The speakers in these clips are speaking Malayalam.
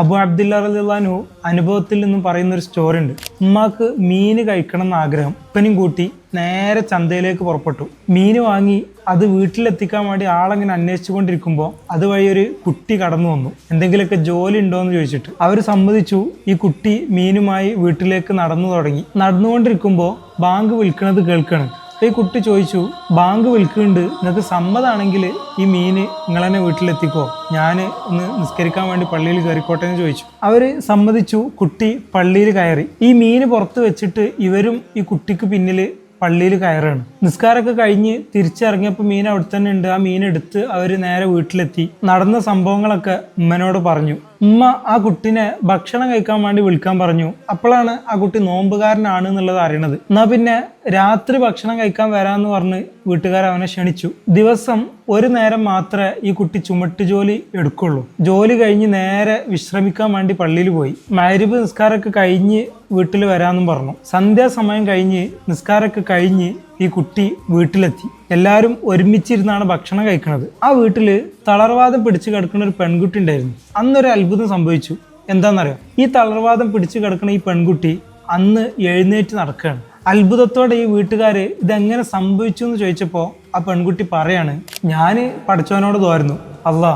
അബു അബ്ദുല്ല റളിയല്ലാഹു അൻഹു അനുഭവത്തിൽ നിന്നും പറയുന്ന ഒരു സ്റ്റോറി ഉണ്ട്. ഉമ്മാക്ക് മീൻ കഴിക്കണം എന്ന് ആഗ്രഹം. ഉപ്പനും കൂട്ടി നേരെ ചന്തയിലേക്ക് പുറപ്പെട്ടു. മീൻ വാങ്ങി അത് വീട്ടിലെത്തിക്കാൻ വേണ്ടി ആളങ്ങനെ അന്വേഷിച്ചു കൊണ്ടിരിക്കുമ്പോൾ അതുവഴി ഒരു കുട്ടി കടന്നു വന്നു. എന്തെങ്കിലുമൊക്കെ ജോലി ഉണ്ടോ എന്ന് ചോദിച്ചിട്ട് അവർ സമ്മതിച്ചു. ഈ കുട്ടി മീനുമായി വീട്ടിലേക്ക് നടന്നു തുടങ്ങി. നടന്നുകൊണ്ടിരിക്കുമ്പോൾ ബാങ്ക് വിളിക്കണത് കേൾക്കണം. ഈ കുട്ടി ചോദിച്ചു, ബാങ്ക് വിളിക്കുന്നുണ്ട്, നിങ്ങൾക്ക് സമ്മതമാണെങ്കിൽ ഈ മീന് നിങ്ങളെന്നെ വീട്ടിലെത്തിക്കോ, ഞാൻ ഒന്ന് നിസ്കരിക്കാൻ വേണ്ടി പള്ളിയിൽ കയറിക്കോട്ടെ എന്ന് ചോദിച്ചു. അവര് സമ്മതിച്ചു. കുട്ടി പള്ളിയിൽ കയറി. ഈ മീന് പുറത്ത് വെച്ചിട്ട് ഇവരും ഈ കുട്ടിക്ക് പിന്നിൽ പള്ളിയിൽ കയറാണ്. നിസ്കാരമൊക്കെ കഴിഞ്ഞ് തിരിച്ചിറങ്ങിയപ്പോൾ മീൻ അവിടെ തന്നെ ഉണ്ട്. ആ മീൻ എടുത്ത് അവർ നേരെ വീട്ടിലെത്തി. നടന്ന സംഭവങ്ങളൊക്കെ ഉമ്മനോട് പറഞ്ഞു. ഉമ്മ ആ കുട്ടിനെ ഭക്ഷണം കഴിക്കാൻ വേണ്ടി വിളിക്കാൻ പറഞ്ഞു. അപ്പോഴാണ് ആ കുട്ടി നോമ്പുകാരനാണ് എന്നുള്ളത് അറിയണത്. എന്നാ പിന്നെ രാത്രി ഭക്ഷണം കഴിക്കാൻ വരാമെന്ന് പറഞ്ഞ് വീട്ടുകാർ അവനെ ക്ഷണിച്ചു. ദിവസം ഒരു നേരം മാത്രമേ ഈ കുട്ടി ചുമട്ട് ജോലി എടുക്കുള്ളൂ. ജോലി കഴിഞ്ഞ് നേരെ വിശ്രമിക്കാൻ വേണ്ടി പള്ളിയിൽ പോയി. മഗ്‌രിബ് നിസ്കാരമൊക്കെ കഴിഞ്ഞ് വീട്ടിൽ വരാമെന്നും പറഞ്ഞു. സന്ധ്യാസമയം കഴിഞ്ഞ് നിസ്കാരമൊക്കെ കഴിഞ്ഞ് ഈ കുട്ടി വീട്ടിലെത്തി. എല്ലാവരും ഒരുമിച്ചിരുന്നാണ് ഭക്ഷണം കഴിക്കുന്നത്. ആ വീട്ടിൽ തളർവാദം പിടിച്ചു കിടക്കുന്ന ഒരു പെൺകുട്ടി ഉണ്ടായിരുന്നു. അന്നൊരു അത്ഭുതം സംഭവിച്ചു. എന്താണെന്നറിയാം, ഈ തളർവാദം പിടിച്ചു കിടക്കുന്ന ഈ പെൺകുട്ടി അന്ന് എഴുന്നേറ്റ് നടക്കുകയാണ്. അത്ഭുതത്തോടെ ഈ വീട്ടുകാർ ഇതെങ്ങനെ സംഭവിച്ചു എന്ന് ചോദിച്ചപ്പോൾ ആ പെൺകുട്ടി പറയാണ്, ഞാൻ പഠിച്ചവനോട് തോരുന്നു, അല്ലാ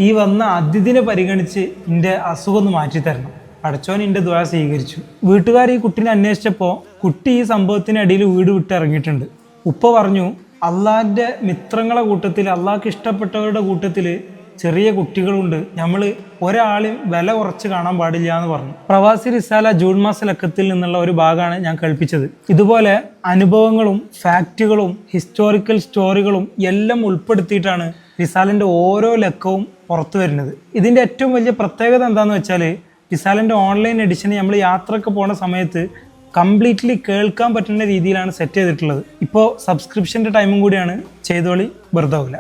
ഈ വന്ന അതിഥിനെ പരിഗണിച്ച് എൻ്റെ അസുഖം ഒന്ന് മാറ്റി തരണം. പഠിച്ചവൻ എൻ്റെ ദുആ സ്വീകരിച്ചു. വീട്ടുകാർ ഈ കുട്ടീനെ അന്വേഷിച്ചപ്പോൾ കുട്ടി ഈ സംഭവത്തിനിടയിൽ വീട് വിട്ട് ഇറങ്ങിയിട്ടുണ്ട്. ഉപ്പ പറഞ്ഞു, അള്ളാഹിൻ്റെ മിത്രങ്ങളെ കൂട്ടത്തിൽ, അള്ളാഹ്ക്ക് ഇഷ്ടപ്പെട്ടവരുടെ കൂട്ടത്തിൽ ചെറിയ കുട്ടികളുണ്ട്, നമ്മൾ ഒരാളെയും വില കുറച്ച് കാണാൻ പാടില്ല എന്ന് പറഞ്ഞു. പ്രവാസി റിസാല ജൂൺ മാസ ലക്കത്തിൽ നിന്നുള്ള ഒരു ഭാഗമാണ് ഞാൻ കേൾപ്പിച്ചത്. ഇതുപോലെ അനുഭവങ്ങളും ഫാക്റ്റുകളും ഹിസ്റ്റോറിക്കൽ സ്റ്റോറികളും എല്ലാം ഉൾപ്പെടുത്തിയിട്ടാണ് റിസാലിൻ്റെ ഓരോ ലക്കവും പുറത്തു വരുന്നത്. ഇതിൻ്റെ ഏറ്റവും വലിയ പ്രത്യേകത എന്താണെന്ന് വെച്ചാൽ, റിസാലിൻ്റെ ഓൺലൈൻ എഡിഷൻ നമ്മൾ യാത്രയൊക്കെ പോണ സമയത്ത് കംപ്ലീറ്റ്ലി കേൾക്കാൻ പറ്റുന്ന രീതിയിലാണ് സെറ്റ് ചെയ്തിട്ടുള്ളത്. ഇപ്പോൾ സബ്സ്ക്രിപ്ഷൻ്റെ ടൈമും കൂടിയാണ്. ചെയ്തോളി, വെറുതെ ആവില്ല.